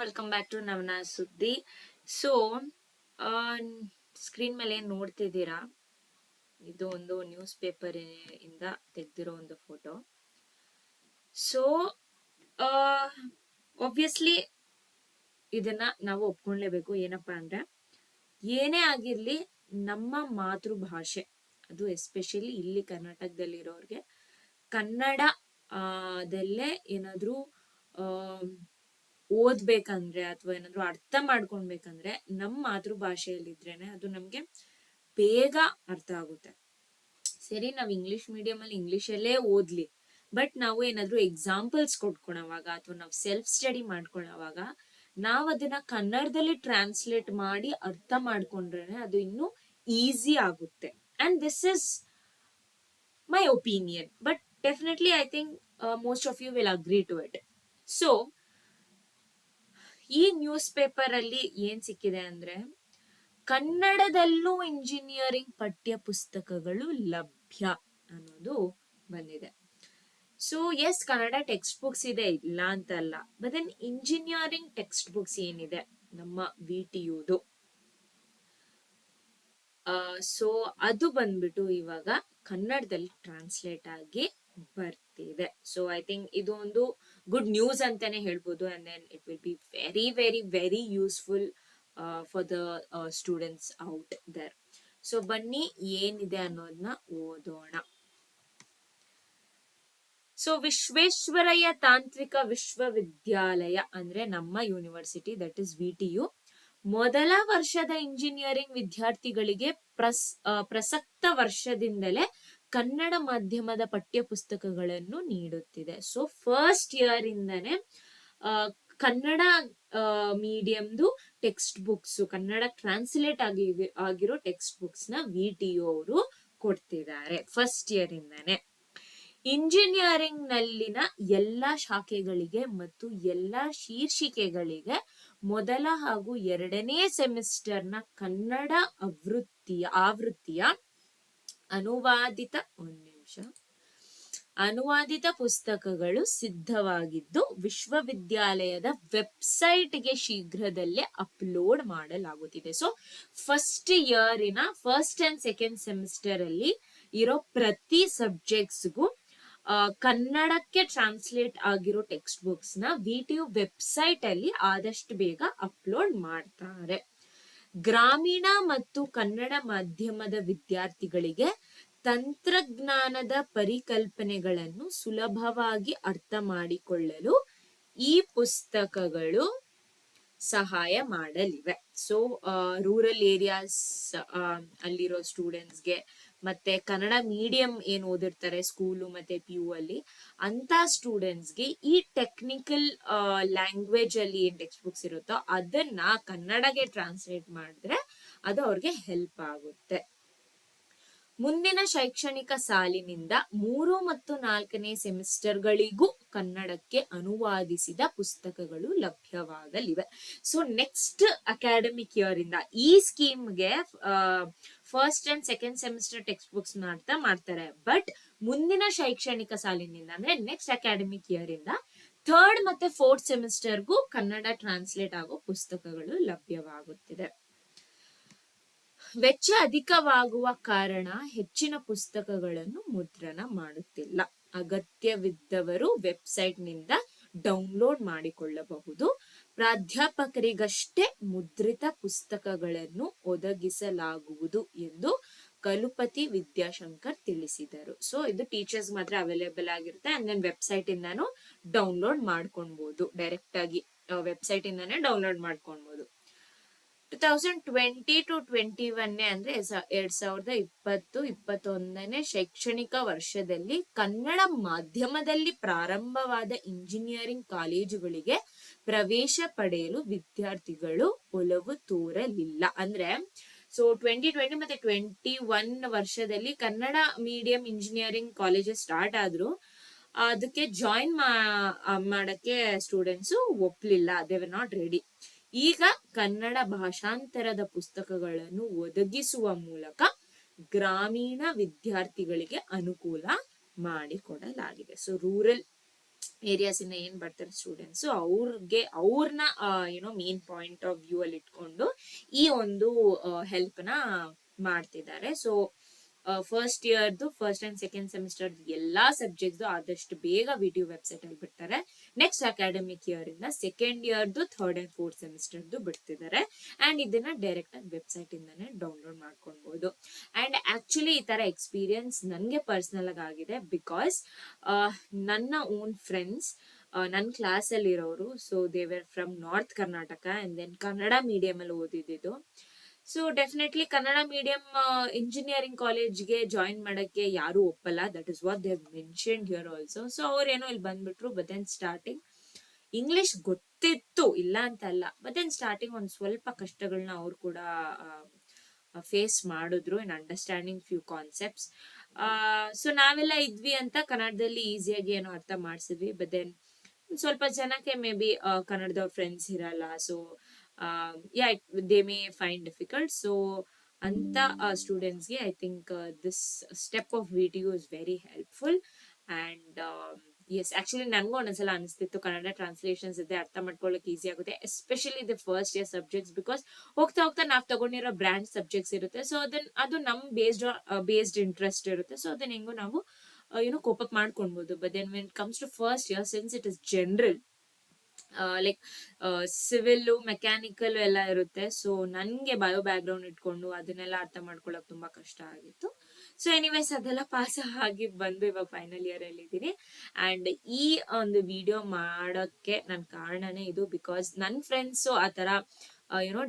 Welcome back to ನವನ ಸುದ್ದಿ. So screen ಮೇಲೆ ಏನ್ ನೋಡ್ತಿದ್ದೀರಾ, ಇದು ಒಂದು ನ್ಯೂಸ್ ಪೇಪರ್ ಇಂದ ತೆಗೆದಿರೋ ಒಂದು ಫೋಟೋ. ಸೊ ಆಬ್ವಿಯಸ್ಲಿ ಇದನ್ನ ನಾವು ಒಪ್ಕೊಂಡ್ಲೇಬೇಕು. ಏನಪ್ಪಾ ಅಂದ್ರೆ, ಏನೇ ಆಗಿರ್ಲಿ ನಮ್ಮ ಮಾತೃಭಾಷೆ, ಅದು ಎಸ್ಪೆಷಲಿ ಇಲ್ಲಿ ಕರ್ನಾಟಕದಲ್ಲಿರೋರ್ಗೆ ಕನ್ನಡ ದಲ್ಲೇ ಏನಾದ್ರೂ ಓದ್ಬೇಕಂದ್ರೆ ಅಥವಾ ಏನಾದ್ರು ಅರ್ಥ ಮಾಡ್ಕೊಳ್ಬೇಕಂದ್ರೆ ನಮ್ಮ ಮಾತೃಭಾಷೆಯಲ್ಲಿದ್ರೇನೆ ಅದು ನಮ್ಗೆ ಬೇಗ ಅರ್ಥ ಆಗುತ್ತೆ. ಸರಿ, ನಾವ್ ಇಂಗ್ಲಿಷ್ ಮೀಡಿಯಂ ಅಲ್ಲಿ ಇಂಗ್ಲಿಷಲ್ಲೇ ಓದ್ಲಿ, ಬಟ್ ನಾವು ಏನಾದ್ರು ಎಕ್ಸಾಂಪಲ್ಸ್ ಕೊಟ್ಕೊಳವಾಗ ಅಥವಾ ನಾವು ಸೆಲ್ಫ್ ಸ್ಟಡಿ ಮಾಡ್ಕೊಳ್ಳೋವಾಗ ನಾವ್ ಅದನ್ನ ಕನ್ನಡದಲ್ಲಿ ಟ್ರಾನ್ಸ್ಲೇಟ್ ಮಾಡಿ ಅರ್ಥ ಮಾಡ್ಕೊಂಡ್ರೇನೆ ಅದು ಇನ್ನೂ ಈಸಿ ಆಗುತ್ತೆ. And this is my opinion, but definitely I think most of you will agree to it. So ಈ ನ್ಯೂಸ್ ಪೇಪರ್ ಅಲ್ಲಿ ಏನ್ ಸಿಕ್ಕಿದೆ ಅಂದ್ರೆ, ಕನ್ನಡದಲ್ಲೂ ಇಂಜಿನಿಯರಿಂಗ್ ಪಠ್ಯ ಪುಸ್ತಕಗಳು ಲಭ್ಯ ಅನ್ನೋದು ಬಂದಿದೆ. So yes, Kannada text books ಇದೆ, ಇಲ್ಲ ಅಂತ ಅಲ್ಲ, but then engineering text books ಏನಿದೆ ನಮ್ಮ VTUದು, ಸೊ ಅದು ಬಂದ್ಬಿಟ್ಟು ಇವಾಗ ಕನ್ನಡದಲ್ಲಿ ಟ್ರಾನ್ಸ್ಲೇಟ್ ಆಗಿ ಬರ್ತಿದೆ. ಸೊ ಐ ಥಿಂಕ್ ಇದು ಒಂದು ಗುಡ್ ನ್ಯೂಸ್ ಅಂತಾನೆ ಹೇಳ್ಬೋದು. And then it will be very very very useful for the students out there. So ಬನ್ನಿ ಏನಿದೆ ಅನ್ನೋದನ್ನ ಓದೋಣ. ಸೊ ವಿಶ್ವೇಶ್ವರಯ್ಯ ತಾಂತ್ರಿಕ ವಿಶ್ವವಿದ್ಯಾಲಯ ಅಂದ್ರೆ ನಮ್ಮ ಯೂನಿವರ್ಸಿಟಿ, ದಟ್ ಇಸ್ VTU, ಮೊದಲ ವರ್ಷದ ಇಂಜಿನಿಯರಿಂಗ್ ವಿದ್ಯಾರ್ಥಿಗಳಿಗೆ ಪ್ರಸಕ್ತ ವರ್ಷದಿಂದಲೇ ಕನ್ನಡ ಮಾಧ್ಯಮದ ಪಠ್ಯ ಪುಸ್ತಕಗಳನ್ನು ನೀಡುತ್ತಿದೆ. ಸೊ ಫಸ್ಟ್ ಇಯರ್ ಇಂದಾನೆ ಕನ್ನಡ ಮೀಡಿಯಂದು ಟೆಕ್ಸ್ಟ್ ಬುಕ್ಸ್, ಕನ್ನಡ ಟ್ರಾನ್ಸ್ಲೇಟ್ ಆಗಿರೋ ಟೆಕ್ಸ್ಟ್ ಬುಕ್ಸ್ ನ VTU ಅವರು ಕೊಡ್ತಿದ್ದಾರೆ ಫಸ್ಟ್ ಇಯರ್ ಇಂದಾನೆ. ಇಂಜಿನಿಯರಿಂಗ್ ನಲ್ಲಿನ ಎಲ್ಲಾ ಶಾಖೆಗಳಿಗೆ ಮತ್ತು ಎಲ್ಲಾ ಶೀರ್ಷಿಕೆಗಳಿಗೆ ಮೊದಲ ಹಾಗೂ ಎರಡನೇ ಸೆಮಿಸ್ಟರ್ನ ಕನ್ನಡ ಆವೃತ್ತಿಯ ಅನುವಾದಿತ ಪುಸ್ತಕಗಳು ಸಿದ್ಧವಾಗಿದ್ದು ವಿಶ್ವವಿದ್ಯಾಲಯದ ವೆಬ್ಸೈಟ್ಗೆ ಶೀಘ್ರದಲ್ಲೇ ಅಪ್ಲೋಡ್ ಮಾಡಲಾಗುತ್ತಿದೆ. ಸೊ ಫಸ್ಟ್ ಇಯರಿನ ಫಸ್ಟ್ ಅಂಡ್ ಸೆಕೆಂಡ್ ಸೆಮಿಸ್ಟರ್ ಅಲ್ಲಿ ಇರೋ ಪ್ರತಿ ಸಬ್ಜೆಕ್ಟ್ಸ್ಗೂ ಕನ್ನಡಕ್ಕೆ ಟ್ರಾನ್ಸ್ಲೇಟ್ ಆಗಿರೋ ಟೆಕ್ಸ್ಟ್ ಬುಕ್ಸ್ ನ VTU ವೆಬ್ಸೈಟ್ ಅಲ್ಲಿ ಆದಷ್ಟು ಬೇಗ ಅಪ್ಲೋಡ್ ಮಾಡ್ತಾರೆ. ಗ್ರಾಮೀಣ ಮತ್ತು ಕನ್ನಡ ಮಾಧ್ಯಮದ ವಿದ್ಯಾರ್ಥಿಗಳಿಗೆ ತಂತ್ರಜ್ಞಾನದ ಪರಿಕಲ್ಪನೆಗಳನ್ನು ಸುಲಭವಾಗಿ ಅರ್ಥ ಮಾಡಿಕೊಳ್ಳಲು ಈ ಪುಸ್ತಕಗಳು ಸಹಾಯ ಮಾಡಲಿವೆ. ಸೊ ರೂರಲ್ ಏರಿಯಾಸ್ ಅಲ್ಲಿರೋ ಸ್ಟೂಡೆಂಟ್ಸ್ಗೆ ಮತ್ತೆ ಕನ್ನಡ ಮೀಡಿಯಂ ಏನ್ ಓದಿರ್ತಾರೆ ಸ್ಕೂಲು ಮತ್ತೆ PU ಅಲ್ಲಿ ಅಂತ ಸ್ಟೂಡೆಂಟ್ಸ್ಗೆ ಈ ಟೆಕ್ನಿಕಲ್ ಲ್ಯಾಂಗ್ವೇಜ್ ಅಲ್ಲಿ ಏನ್ ಟೆಕ್ಸ್ಟ್ ಬುಕ್ಸ್ ಇರುತ್ತೋ ಅದನ್ನ ಕನ್ನಡಗೆ ಟ್ರಾನ್ಸ್ಲೇಟ್ ಮಾಡಿದ್ರೆ ಅದು ಅವ್ರಿಗೆ ಹೆಲ್ಪ್ ಆಗುತ್ತೆ. ಮುಂದಿನ ಶೈಕ್ಷಣಿಕ ಸಾಲಿನಿಂದ 3 ಮತ್ತು 4ನೇ ಸೆಮಿಸ್ಟರ್ಗಳಿಗೂ ಕನ್ನಡಕ್ಕೆ ಅನುವಾದಿಸಿದ ಪುಸ್ತಕಗಳು ಲಭ್ಯವಾಗಲಿವೆ. ಸೊ ನೆಕ್ಸ್ಟ್ ಅಕಾಡೆಮಿಕ್ ಇಯರ್ ಇಂದ ಈ ಸ್ಕೀಮ್ಗೆ first and second semester text books ಮಾಡ್ತಾರೆ, ಬಟ್ ಮುಂದಿನ ಶೈಕ್ಷಣಿಕ ಸಾಲಿನಿಂದ ಅಂದ್ರೆ ನೆಕ್ಸ್ಟ್ ಅಕಾಡೆಮಿಕ್ ಇಯರ್ ಇಂದ 3rd ಮತ್ತೆ 4th ಸೆಮಿಸ್ಟರ್ಗೂ ಕನ್ನಡ ಟ್ರಾನ್ಸ್ಲೇಟ್ ಆಗೋ ಪುಸ್ತಕಗಳು ಲಭ್ಯವಾಗುತ್ತಿದೆ. ವೆಚ್ಚ ಅಧಿಕವಾಗುವ ಕಾರಣ ಹೆಚ್ಚಿನ ಪುಸ್ತಕಗಳನ್ನು ಮುದ್ರಣ ಮಾಡುತ್ತಿಲ್ಲ. ಅಗತ್ಯವಿದ್ದವರು ವೆಬ್ಸೈಟ್ ನಿಂದ ಡೌನ್ಲೋಡ್ ಮಾಡಿಕೊಳ್ಳಬಹುದು. ಪ್ರಾಧ್ಯಾಪಕರಿಗಷ್ಟೇ ಮುದ್ರಿತ ಪುಸ್ತಕಗಳನ್ನು ಒದಗಿಸಲಾಗುವುದು ಎಂದು ಕಲುಪತಿ ವಿದ್ಯಾಶಂಕರ್ ತಿಳಿಸಿದರು. ಸೊ ಇದು ಟೀಚರ್ಸ್ ಮಾತ್ರ ಅವೈಲೇಬಲ್ ಆಗಿರುತ್ತೆ. ಅಂಡ್ ದೆನ್ ವೆಬ್ಸೈಟ್ ಇಂದಾನು ಡೌನ್ಲೋಡ್ ಮಾಡ್ಕೊಳ್ಬಹುದು, ಡೈರೆಕ್ಟ್ ಆಗಿ ವೆಬ್ಸೈಟ್ ಇಂದಾನೆ ಡೌನ್ಲೋಡ್ ಮಾಡ್ಕೊಳ್ಬಹುದು. 2020 to 21 ಅಂದ್ರೆ 2020-21 ಶೈಕ್ಷಣಿಕ ವರ್ಷದಲ್ಲಿ ಕನ್ನಡ ಮಾಧ್ಯಮದಲ್ಲಿ ಪ್ರಾರಂಭವಾದ ಇಂಜಿನಿಯರಿಂಗ್ ಕಾಲೇಜುಗಳಿಗೆ ಪ್ರವೇಶ ಪಡೆಯಲು ವಿದ್ಯಾರ್ಥಿಗಳು ಒಲವು ತೋರಲಿಲ್ಲ. ಅಂದ್ರೆ ಸೊ 2020 ಮತ್ತೆ 21 ವರ್ಷದಲ್ಲಿ Kannada medium engineering colleges start ಆದ್ರು, ಅದಕ್ಕೆ ಜಾಯಿನ್ ಮಾಡಕ್ಕೆ ಸ್ಟೂಡೆಂಟ್ಸ್ ಒಪ್ಲಿಲ್ಲ, ದೇ ವರ್ ನಾಟ್ ರೆಡಿ. ಈಗ ಕನ್ನಡ ಭಾಷಾಂತರದ ಪುಸ್ತಕಗಳನ್ನು ಒದಗಿಸುವ ಮೂಲಕ ಗ್ರಾಮೀಣ ವಿದ್ಯಾರ್ಥಿಗಳಿಗೆ ಅನುಕೂಲ ಮಾಡಿಕೊಡಲಾಗಿದೆ. ಸೊ ರೂರಲ್ ಏರಿಯಾಸ್ ಇಂದ ಏನ್ ಬರ್ತಾರೆ ಸ್ಟೂಡೆಂಟ್ಸ್ ಅವ್ರನ್ನ ಮೇನ್ ಪಾಯಿಂಟ್ ಆಫ್ ವ್ಯೂ ಅಲ್ಲಿ ಇಟ್ಕೊಂಡು ಈ ಒಂದು ಹೆಲ್ಪ್ ನ ಮಾಡ್ತಿದ್ದಾರೆ. ಸೊ ಫಸ್ಟ್ ಇಯರ್ದು ಫಸ್ಟ್ ಅಂಡ್ ಸೆಕೆಂಡ್ ಸೆಮಿಸ್ಟರ್ ಎಲ್ಲಾ ಸಬ್ಜೆಕ್ಟ್ಸ್ ಆದಷ್ಟು ಬೇಗ ವಿಡಿಯೋ ವೆಬ್ಸೈಟ್ ಅಲ್ಲಿ ಬಿಡ್ತಾರೆ. ನೆಕ್ಸ್ಟ್ ಅಕಾಡೆಮಿಕ್ ಇಯರ್ ಇಂದ ಸೆಕೆಂಡ್ ಇಯರ್ದು ಥರ್ಡ್ ಅಂಡ್ ಫೋರ್ತ್ ಸೆಮಿಸ್ಟರ್ದು ಬಿಡ್ತಿದ್ದಾರೆ. ಅಂಡ್ ಇದನ್ನ ಡೈರೆಕ್ಟ್ ಆಗಿ ವೆಬ್ಸೈಟ್ ಇಂದಾನೆ ಡೌನ್ಲೋಡ್ ಮಾಡ್ಕೊಬಹುದು. ಅಂಡ್ ಆಕ್ಚುಲಿ ಈ ತರ ಎಕ್ಸ್ಪೀರಿಯನ್ಸ್ ನನ್ಗೆ ಪರ್ಸನಲ್ ಆಗಿದೆ. ಬಿಕಾಸ್ ನನ್ನ ಓನ್ ಫ್ರೆಂಡ್ಸ್ ನನ್ನ ಕ್ಲಾಸ್ ಅಲ್ಲಿ ಇರೋರು, so they were from north Karnataka and then Kannada medium ಅಲ್ಲಿ ಓದಿದ್ದು. So definitely Kannada medium engineering ಕಾಲೇಜ್ಗೆ ಜಾಯಿನ್ ಮಾಡಕ್ಕೆ ಯಾರು ಒಪ್ಪಲ್ಲ. That is what they mentioned here also. So ಅವ್ರೇನೋ ಇಲ್ಲಿ ಬಂದ್ಬಿಟ್ರು. ಬಟ್ ದೆನ್ ಸ್ಟಾರ್ಟಿಂಗ್ ಇಂಗ್ಲಿಷ್ ಗೊತ್ತಿತ್ತು, ಇಲ್ಲ ಅಂತ ಅಲ್ಲ. ಬಟ್ ದೆನ್ ಸ್ಟಾರ್ಟಿಂಗ್ ಒಂದ್ ಸ್ವಲ್ಪ ಕಷ್ಟಗಳನ್ನ ಅವ್ರು ಕೂಡ ಫೇಸ್ ಮಾಡಿದ್ರು in understanding few concepts. So ನಾವೆಲ್ಲ ಇದ್ವಿ ಅಂತ ಕನ್ನಡದಲ್ಲಿ ಈಸಿಯಾಗಿ ಏನೋ ಅರ್ಥ ಮಾಡಿಸಿದ್ವಿ. ಬಟ್ ದೆನ್ ಸ್ವಲ್ಪ ಜನಕ್ಕೆ ಮೇ ಬಿ ಕನ್ನಡದವ್ರ ಫ್ರೆಂಡ್ಸ್ ಇರಲ್ಲ. So they may find difficult. So ಅಂತ ಸ್ಟೂಡೆಂಟ್ಸ್ಗೆ I think this step of video is very helpful. And yes, actually ನನ್ಗೂ ಒಂದೊಂದ್ಸಲ ಅನಿಸ್ತಿತ್ತು ಕನ್ನಡ ಟ್ರಾನ್ಸ್ಲೇಷನ್ಸ್ ಇದೆ ಅರ್ಥ ಮಾಡ್ಕೊಳ್ಳೋಕೆ ಈಸಿ ಆಗುತ್ತೆ, especially the first year subjects. Because ಹೋಗ್ತಾ ಹೋಗ್ತಾ ನಾವು ತಗೊಂಡಿರೋ ಬ್ರಾಂಚ್ ಸಬ್ಜೆಕ್ಟ್ಸ್ ಇರುತ್ತೆ. ಸೊ ಅದು ನಮ್ ಬೇಸ್ಡ್ ಇಂಟ್ರೆಸ್ಟ್ ಇರುತ್ತೆ. ಸೊ ಅದನ್ನ ಹೆಂಗೋ ನಾವು ಕೋಪ್ ಅಪ್ ಮಾಡ್ಕೊಳ್ಬಹುದು. But then when it comes to first year, since it is general, like civil mechanical ಎಲ್ಲ ಇರುತ್ತೆ. ಸೊ ನನ್ಗೆ ಬಯೋ ಬ್ಯಾಕ್ ಗ್ರೌಂಡ್ ಇಟ್ಕೊಂಡು ಅದನ್ನೆಲ್ಲ ಅರ್ಥ ಮಾಡ್ಕೊಳಕ್ ತುಂಬಾ ಕಷ್ಟ ಆಗಿತ್ತು. ಸೊ ಎನಿವೇಸ್ ಅದೆಲ್ಲ ಪಾಸ್ ಆಗಿ ಬಂದು ಇವಾಗ ಫೈನಲ್ ಇಯರ್ ಅಲ್ಲಿ ಇದ್ದೀನಿ. ಅಂಡ್ ಈ ಒಂದು ವಿಡಿಯೋ ಮಾಡೋಕ್ಕೆ ನನ್ ಕಾರಣನೇ ಇದು. ಬಿಕಾಸ್ ನನ್ ಫ್ರೆಂಡ್ಸ್ ಆ ತರ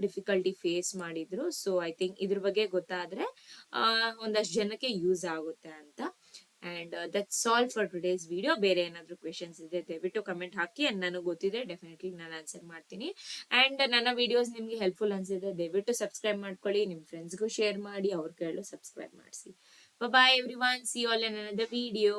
ಡಿಫಿಕಲ್ಟಿ ಫೇಸ್ ಮಾಡಿದ್ರು. ಸೊ ಐ ಥಿಂಕ್ ಇದ್ರ ಬಗ್ಗೆ ಗೊತ್ತಾದ್ರೆ ಒಂದಷ್ಟು ಜನಕ್ಕೆ ಯೂಸ್ ಆಗುತ್ತೆ ಅಂತ. And that's all for today's video. ಬೇರೆ ಏನಾದ್ರು ಕ್ವೆಶನ್ಸ್ ಇದೆ ದಯವಿಟ್ಟು ಕಮೆಂಟ್ ಹಾಕಿ. ಅಂಡ್ ನನಗೆ ಗೊತ್ತಿದೆ ಡೆಫಿನೆಟ್ಲಿ ನಾನು ಆನ್ಸರ್ ಮಾಡ್ತೀನಿ. ಅಂಡ್ ನನ್ನ ವಿಡಿಯೋಸ್ ನಿಮ್ಗೆ ಹೆಲ್ಪ್ಫುಲ್ ಅನ್ಸಿದ್ರೆ ದಯವಿಟ್ಟು ಸಬ್ಸ್ಕ್ರೈಬ್ ಮಾಡ್ಕೊಳ್ಳಿ, ನಿಮ್ ಫ್ರೆಂಡ್ಸ್ಗೂ ಶೇರ್ ಮಾಡಿ, ಅವ್ರ ಕೈಲೂ ಸಬ್ಸ್ಕ್ರೈಬ್ ಮಾಡಿಸಿ. Bye everyone, see you all in another video.